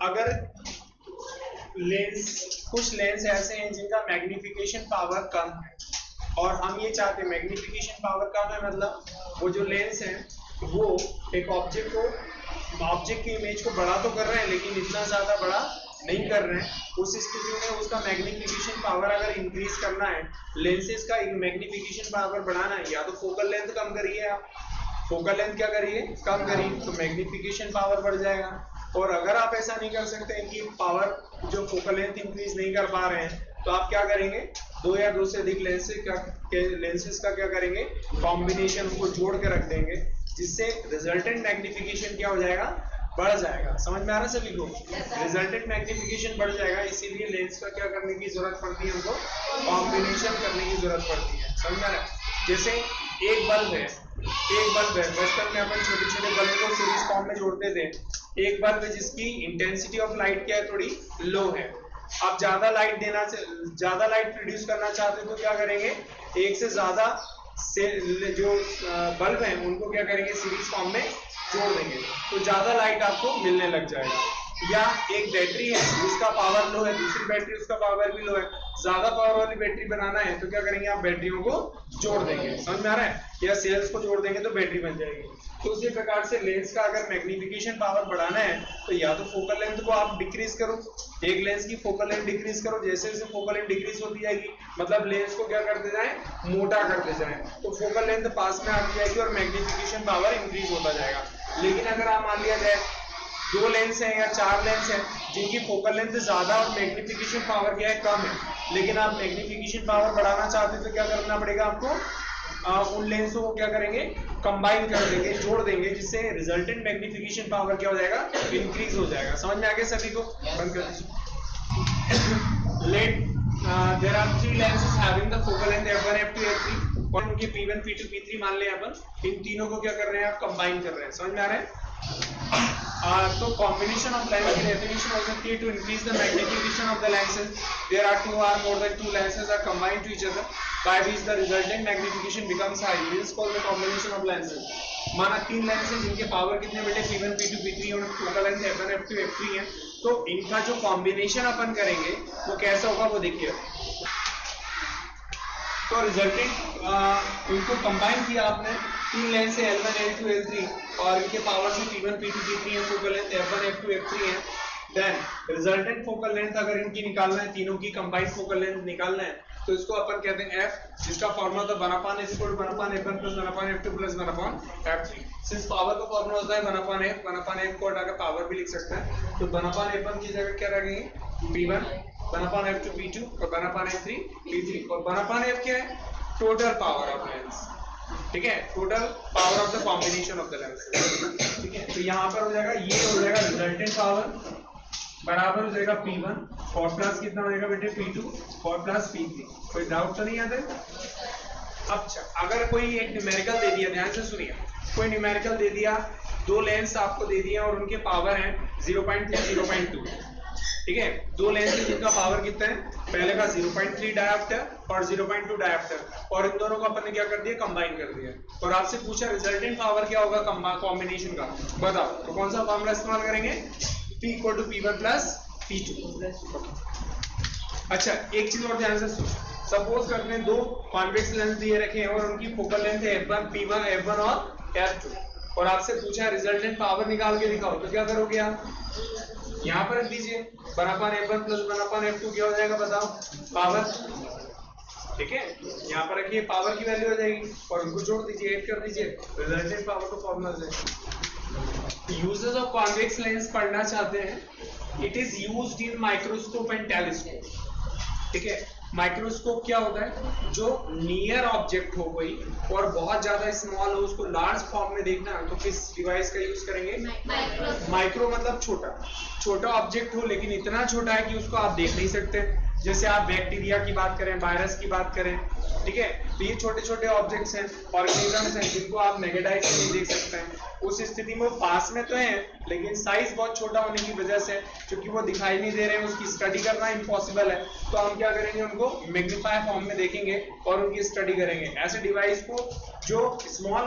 अगर कुछ लेंस ऐसे हैं जिनका मैग्निफिकेशन पावर कम है और हम ये चाहते हैं मैग्निफिकेशन पावर कम है, मतलब वो जो लेंस है वो एक ऑब्जेक्ट की इमेज को बड़ा तो कर रहे हैं लेकिन इतना ज्यादा बड़ा नहीं कर रहे हैं। उस स्थिति में उसका मैग्निफिकेशन पावर अगर इंक्रीज करना है, लेंसेज का मैग्निफिकेशन पावर बढ़ाना है, या तो फोकल लेंथ कम करिए आप, फोकल लेंथ क्या करिए कम करिए, तो मैग्निफिकेशन पावर बढ़ जाएगा। और अगर आप ऐसा नहीं कर सकते हैं कि पावर जो फोकल लेंथ इंक्रीज नहीं कर पा रहे हैं, तो आप क्या करेंगे, दो या दो से अधिक लेंसेज का क्या करेंगे, कॉम्बिनेशन को जोड़ के रख देंगे, जिससे रिजल्टेंट मैग्निफिकेशन क्या हो जाएगा, बढ़ जाएगा। समझ में आ रहा है सभी को? रिजल्टेंट मैग्निफिकेशन बढ़ जाएगा, इसीलिए लेंस का क्या करने की जरूरत पड़ती है, हमको कॉम्बिनेशन करने की जरूरत पड़ती है। समझ में आ रहा है? जैसे एक बल्ब है, बचपन में अपन छोटे छोटे बल्ब को सीरीज फॉर्म में जोड़ते थे। एक बल्ब है जिसकी इंटेंसिटी ऑफ लाइट क्या है, थोड़ी लो है। आप ज्यादा लाइट प्रोड्यूस करना चाहते हो तो क्या करेंगे, एक से ज्यादा से जो बल्ब है उनको क्या करेंगे, सीरीज फॉर्म में जोड़ देंगे, तो ज्यादा लाइट आपको मिलने लग जाएगा। या एक बैटरी है जिसका पावर लो है, दूसरी बैटरी उसका पावर भी लो है, ज्यादा पावर वाली बैटरी बनाना है तो क्या करेंगे, आप बैटरियों को जोड़ देंगे। समझ में आ रहा है? या सेल्स को जोड़ देंगे तो बैटरी बन जाएगी। तो उसी प्रकार से लेंस का अगर मैग्निफिकेशन पावर बढ़ाना है तो या तो फोकल लेंथ को आप डिक्रीज करो, एक लेंस की फोकल लेंथ डिक्रीज करो, जैसे जैसे फोकल लेंथ डिक्रीज होती जाएगी मतलब लेंस को क्या करते जाए, मोटा करते जाए, तो फोकल लेंथ पास में आती जाएगी और मैग्निफिकेशन पावर इंक्रीज होता जाएगा। लेकिन अगर आप मान लिया जाए दो लेंस हैं या चार लेंस हैं जिनकी फोकल लेंथ ज्यादा और मैग्निफिकेशन पावर क्या है, कम है, लेकिन आप मैग्निफिकेशन पावर बढ़ाना चाहते हैं तो क्या करना पड़ेगा आपको, उन लेंसों को क्या करेंगे, कंबाइन कर देंगे, जोड़ देंगे, जिससे रिजल्टेंट मैग्निफिकेशन पावर क्या हो जाएगा, इंक्रीज हो जाएगा। समझ में आ गया सभी को? बंद कर दीजिए। Let there are three lenses having the focal length f1 f2 f3 और उनके p1 p2 p3 मान लें अपन, इन तीनों को क्या कर रहे हैं, आप कंबाइन कर रहे हैं। समझ में आ रहा है? So combination of lens की definition हो सकती है to increase the magnification of the lenses. There are two or more than two lenses are combined to each other by which the resultant magnification becomes high. This is called the combination of lenses. माना तीन lens हैं जिनके power कितने बेटे p1 p2 p3 और focal length f1 f2 f3 है, तो इनका जो कॉम्बिनेशन अपन करेंगे वो कैसा होगा वो देखिए। तो रिजल्टेंट इनको कंबाइन किया आपने, तीन लेंस से L1 L2 L3 और इनके पावर से P1 P2 P3 है, focal length F1 F2 F3 है। देन रिजल्टेंट फोकल लेंथ अगर इनकी निकालना है, तीनों की कंबाइंड फोकल लेंथ निकालना है, तो इसको अपन कहते हैं F, जिसका फॉर्मूला होता है 1/n = 1/f1 + 1/f2 + 1/f3। Since power का फॉर्मूला होता है 1/f को हटाकर पावर भी लिख सकते हैं, तो 1/f1 की जगह क्या रखेंगे, P1, 1/f2 P2 और 1/f3 P3। और 1/f क्या है, टोटल पावर ऑफ लेंस, ठीक है, total power of the combination of the lenses. ठीक है, तो यहां पर हो जाएगा, ये हो जाएगा रिजल्टेंट पावर बराबर हो जाएगा P1 और प्लस कितना हो जाएगा बेटे P2 और प्लस P3। कोई डाउट तो नहीं आता है? अच्छा, अगर कोई एक न्यूमेरिकल दे दिया, ध्यान से सुनिए, कोई न्यूमेरिकल दे दिया, दो लेंस आपको दे दिया और उनके पावर है 0.3 0.2, ठीक है, दो लेंस है जिनका पावर कितना है, पहले का 0.3 डायोप्टर और 0.2 डायोप्टर, और इन दोनों को अपन ने क्या कर दिया, कंबाइन कर दिया, और आपसे पूछा रिजल्टेंट पावर क्या होगा कॉम्बिनेशन का, बताओ, तो कौन सा फॉर्मूला इस्तेमाल करेंगे, P = P1 + P2। अच्छा, एक चीज और ध्यान से सुनो, सपोज करते हैं दो कॉन्वेक्स लेंस दिए रखे हैं और उनकी फोकल लेंथ है F1 P1 F1 और F2, और आपसे पूछा है रिजल्टेंट पावर निकाल के दिखाओ, तो क्या करोगे आप, यहां पर रख दीजिए 1/f1 + 1/f2 क्या हो जाएगा, बताओ, पावर, ठीक है, यहां पर रखिए, पावर की वैल्यू हो जाएगी और उनको जोड़ दीजिए, ऐड कर दीजिए, रिजल्टेंट पावर का फॉर्मूला हो जाएगा। यूजेस ऑफ कॉन्वेक्स लेंस पढ़ना चाहते हैं, it is used in microscope and telescope, ठीक है, माइक्रोस्कोप क्या होता है, जो नियर ऑब्जेक्ट हो कोई और बहुत ज्यादा स्मॉल हो, उसको लार्ज फॉर्म में देखना है तो किस डिवाइस का यूज करेंगे, माइक्रो मतलब छोटा ऑब्जेक्ट हो लेकिन इतना छोटा है कि उसको आप देख नहीं सकते, जैसे आप बैक्टीरिया की बात करें, वायरस की बात करें, ठीक है, तो ये छोटे छोटे ऑब्जेक्ट्स हैं, ऑर्गेनिजम्स हैं जिनको आप नेकेड आई से नहीं देख सकते हैं। उस स्थिति में पास में तो है लेकिन साइज बहुत छोटा होने की वजह से, क्योंकि वो दिखाई नहीं दे रहे हैं, उसकी स्टडी करना इम्पॉसिबल है, तो हम क्या करेंगे, उनको मैग्नीफाई फॉर्म में देखेंगे और उनकी स्टडी करेंगे। ऐसे डिवाइस को जो स्मॉल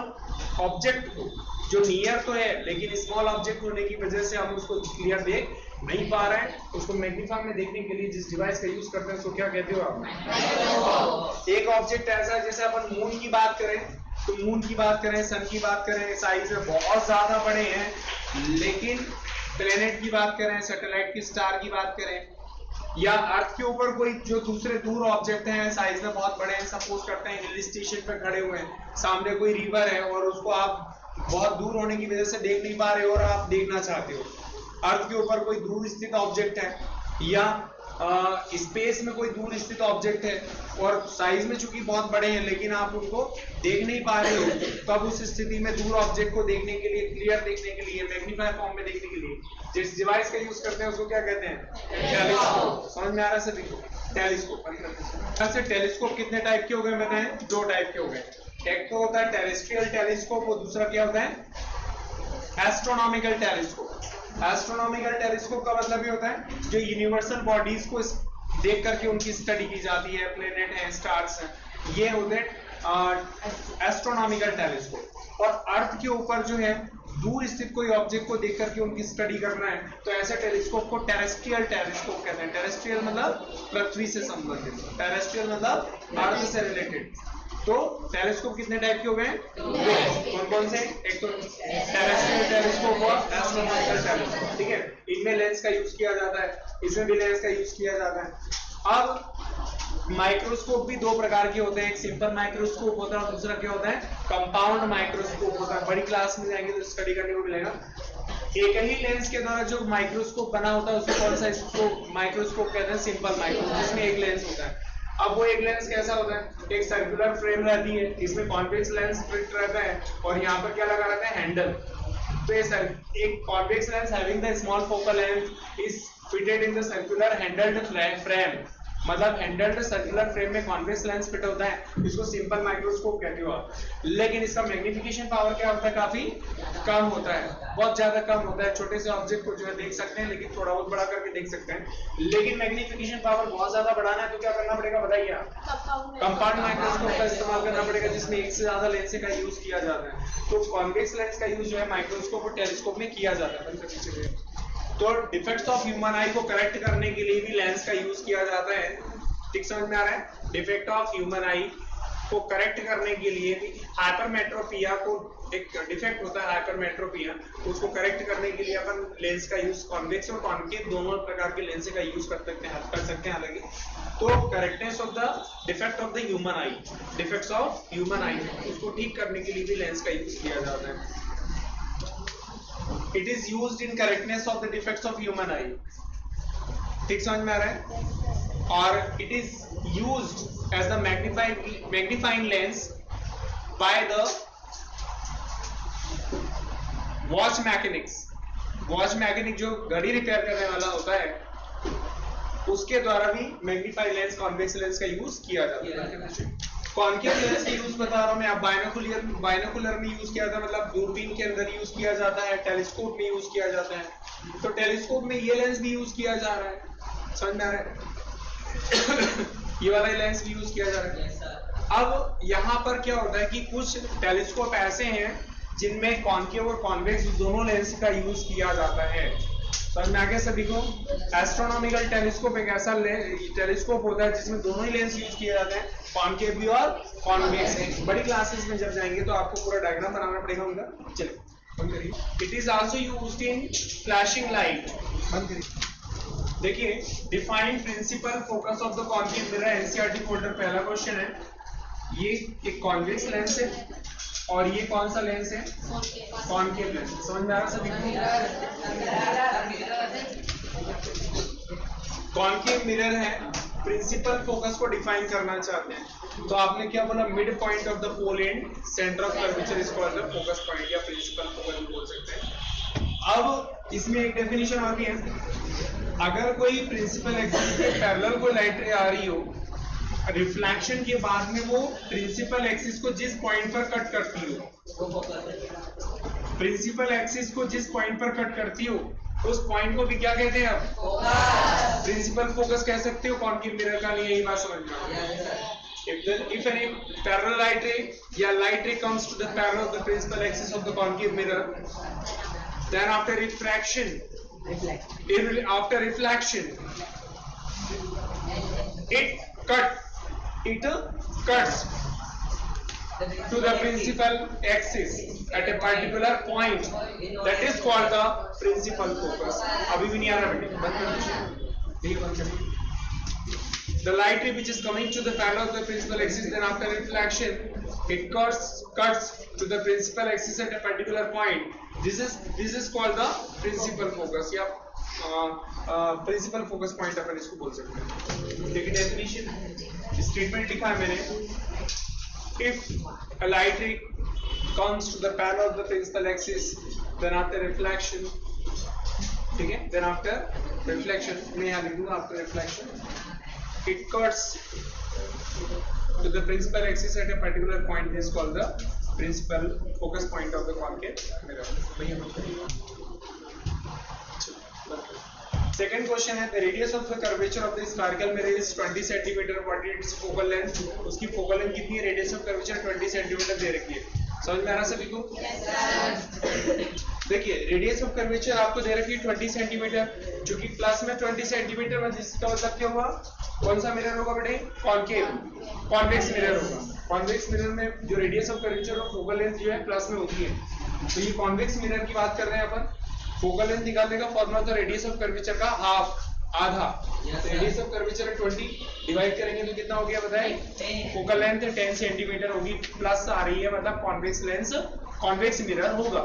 ऑब्जेक्ट को जो नियर तो है लेकिन स्मॉल ऑब्जेक्ट होने की वजह से हम उसको क्लियर देख नहीं पा रहे हैं, उसको मैग्नीफाई में देखने के लिए जिस डिवाइस का यूज करते हैं उसको क्या कहते हो आप? एक ऑब्जेक्ट ऐसा है, जैसे अपन मून की बात करें तो मून की बात करें, सन की बात करें, साइज में बहुत ज्यादा बड़े हैं, लेकिन प्लेनेट की बात करें, सैटेलाइट की, स्टार की बात करें, या अर्थ के ऊपर कोई जो दूसरे दूर ऑब्जेक्ट हैं, साइज में बहुत बड़े हैं, सपोज करते हैं हिल स्टेशन पर खड़े हुए हैं, सामने कोई रिवर है और उसको आप बहुत दूर होने की वजह से देख नहीं पा रहे हो और आप देखना चाहते हो। अर्थ के ऊपर कोई दूर स्थित ऑब्जेक्ट है या स्पेस में कोई दूर स्थित ऑब्जेक्ट है और साइज में चूंकि बहुत बड़े हैं लेकिन आप उनको देख नहीं पा रहे हो, तब उस स्थिति में दूर ऑब्जेक्ट को देखने के लिए, क्लियर देखने के लिए, मैग्नीफाई फॉर्म में देखने के लिए जिस डिवाइस का यूज करते हैं उसको क्या कहते हैं? टेलीस्कोप। समझ में आ रहा है सभी को? टेलीस्कोप। ऐसे टेलीस्कोप कितने टाइप के हो गए बताएं? दो टाइप के हो गए। एक तो होता है टेरेस्ट्रियल टेलीस्कोप और दूसरा क्या होता है? Astronomical telescope. एस्ट्रोनॉमिकल टेलीस्कोप का मतलब ये होता है जो यूनिवर्सल बॉडीज को देख करके उनकी स्टडी की जाती है, प्लेनेट है, स्टार्स हैं, ये होते हैं एस्ट्रोनॉमिकल टेलीस्कोप। और अर्थ के ऊपर जो है दूर स्थित कोई ऑब्जेक्ट को देख करके उनकी स्टडी करना है तो ऐसे टेलीस्कोप को टेरेस्ट्रियल टेलीस्कोप कहते हैं। टेरेस्ट्रियल मतलब पृथ्वी से संबंधित, टेरेस्ट्रियल मतलब अर्थ से रिलेटेड। तो टेलीस्कोप कितने टाइप के हो गए? कौन कौन से? एक तो टेरेस्ट्रियल टेलीस्कोप और एस्ट्रोनॉमिकल टेलीस्कोप, ठीक है। इनमें लेंस का यूज किया जाता है, इसमें भी लेंस का यूज किया जाता है। अब माइक्रोस्कोप भी दो प्रकार के होते हैं, एक सिंपल माइक्रोस्कोप होता है और दूसरा क्या होता है? कंपाउंड माइक्रोस्कोप होता है। बड़ी क्लास में जाएंगे तो स्टडी करने को मिलेगा। एक ही लेंस के द्वारा जो माइक्रोस्कोप बना होता है उसको कौन सा इसको माइक्रोस्कोप कहते हैं? सिंपल माइक्रोस्कोप, जिसमें एक लेंस होता है। अब वो एक लेंस कैसा होता है? एक सर्कुलर फ्रेम रहती है, इसमें कॉन्वेक्स लेंस फिट रहता है और यहाँ पर क्या लगा रहता है? हैंडल। तो ये एक convex lens having the small focal length is fitted in the circular handled frame, मतलब हैंडल्ड सर्कुलर फ्रेम में कॉन्वेक्स लेंस फिट होता है, इसको सिंपल माइक्रोस्कोप कहते हो आप। लेकिन इसका मैग्निफिकेशन पावर क्या होता है? काफी कम होता है, बहुत ज्यादा कम होता है। छोटे से ऑब्जेक्ट को जो है देख सकते हैं लेकिन थोड़ा बहुत बड़ा करके देख सकते हैं। लेकिन मैग्निफिकेशन पावर बहुत ज्यादा बढ़ाना है तो क्या करना पड़ेगा बताइए आप? कंपाउंड माइक्रोस्कोप का इस्तेमाल करना पड़ेगा जिसमें एक से ज्यादा लेंस का यूज किया जाता है। तो कॉन्वेक्स लेंस का यूज जो है माइक्रोस्कोप और टेलीस्कोप में किया जाता है। तो डिफेक्ट्स ऑफ ह्यूमन आई को करेक्ट करने के लिए भी लेंस का यूज किया जाता है। ठीक समझ में आ रहा है? डिफेक्ट ऑफ ह्यूमन आई को करेक्ट करने के लिए भी हाइपरमेट्रोपिया को, एक डिफेक्ट होता है हाइपरमेट्रोपिया, उसको करेक्ट करने के लिए अपन लेंस का यूज कॉन्वेक्स और कॉन्केव दोनों प्रकार के लेंस का यूज कर सकते हैं हालांकि। तो correctness of the defect of the human I, defects of human आई, उसको ठीक करने के लिए भी लेंस का यूज किया जाता है। It is used in correctness of the defects of human eye. ठीक समझ में आ रहा है? और it is used as the magnifying lens by the watch mechanics. Watch mechanic जो घड़ी रिपेयर करने वाला होता है उसके द्वारा भी मैग्नीफाइंग लेंस, कॉन्वेक्स लेंस का यूज किया जाता है। कॉन्केव लेंस का यूज बता रहा हूं मैं, आप बायनोकुलर में यूज किया जाता है, मतलब दूरबीन के अंदर यूज किया जाता है, टेलीस्कोप में यूज किया जाता है। तो टेलीस्कोप में ये लेंस भी यूज किया जा रहा है, समझ में आ रहा है? ये वाला लेंस भी यूज किया जा रहा है। अब यहाँ पर क्या होता है कि कुछ टेलीस्कोप ऐसे हैं जिनमें कॉन्केव और कॉन्वेक्स दोनों लेंस का यूज किया जाता है। समझ में आ गया सभी को? एस्ट्रोनॉमिकल टेलीस्कोप एक ऐसा टेलीस्कोप होता है जिसमें दोनों ही लेंस यूज किए जाते हैं, कॉन्केव भी और कॉन्वेक्स। बड़ी क्लासेस में जब जाएंगे तो आपको पूरा डायग्राम बनाना पड़ेगा उनका। चलिए, it is also used in flashing light. देखिए, define principle focus of the concave mirror, NCERT folder पहला क्वेश्चन है। ये एक कॉन्वेक्स लेंस है और ये कौन सा लेंस है? Concave lens. समझ में आ रहा है सभी को? कॉन्केव मिरर है, प्रिंसिपल फोकस को डिफाइन करना चाहते हैं तो आपने क्या बोला? Mid point of the pole and centre of curvature is called the focus point या प्रिंसिपल फोकस बोल सकते हैं। अब इसमें एक डेफिनेशन और भी है, अगर कोई प्रिंसिपल एक्सिस के पैरेलल कोई लाइट आ रही हो, रिफ्लेक्शन के बाद में वो प्रिंसिपल एक्सिस को जिस पॉइंट पर कट करती हो, प्रिंसिपल एक्सिस को जिस पॉइंट पर कट करती हो उस पॉइंट को भी क्या कहते हैं? आप प्रिंसिपल फोकस कह सकते हो। कॉन्केव मिरर का नहीं, यही बात समझना। if any parallel light ray, yeah, light ray comes to the parallel of the principal axis of the concave mirror, then after refraction, after reflection, it cuts to the principal axis at a particular point, that is called the principal focus. अभी भी नहीं आ रहा बेटे, बंद कर दीजिए. The light ray which is coming to the parallel of the principal axis, then after reflection, it cuts to the principal axis at a particular point. This is called the principal focus. या principal focus point अपन इसको बोल सकते हैं. देखिए definition, statement लिखा है मैंने. If a light ray comes to the parallel of the principal axis, then after reflection, ठीक है, then after reflection, मैं यहाँ लिख दूँगा after reflection, it cuts to the principal axis at a particular point. This is called the principal focus point of the concave mirror. Second question है, the radius of the curvature of the spherical mirror is 20 cm. What is its focal length? उसकी focal length कितनी है? Radius of curvature 20 cm दे रखी है. समझ में आ रहा सभी को? देखिए रेडियस ऑफ कर्वेचर आपको दे रखी है 20 सेंटीमीटर, जो कि प्लस में 20 सेंटीमीटर में, जिसका मतलब क्या हुआ? कौन सा मिरर होगा बेटे? कॉन्केव, कॉन्वेक्स मिरर होगा. कॉन्वेक्स मिरर में जो रेडियस ऑफ कर्वेचर और फोकल लेंथ जो है प्लस में होती है. तो ये कॉन्वेक्स मिरर की बात कर रहे हैं अपन. फोकल लेंथ निकालने का फॉर्मूला तो रेडियस ऑफ कर्वेचर का हाफ, आधा. रेडियस ऑफ कर्वेचर 20 डिवाइड करेंगे तो कितना हो गया बताएं? फोकल लेंथ 10 सेंटीमीटर होगी, प्लस आ रही है, मतलब कॉन्वेक्स लेंस, कॉन्वेक्स मिरर होगा.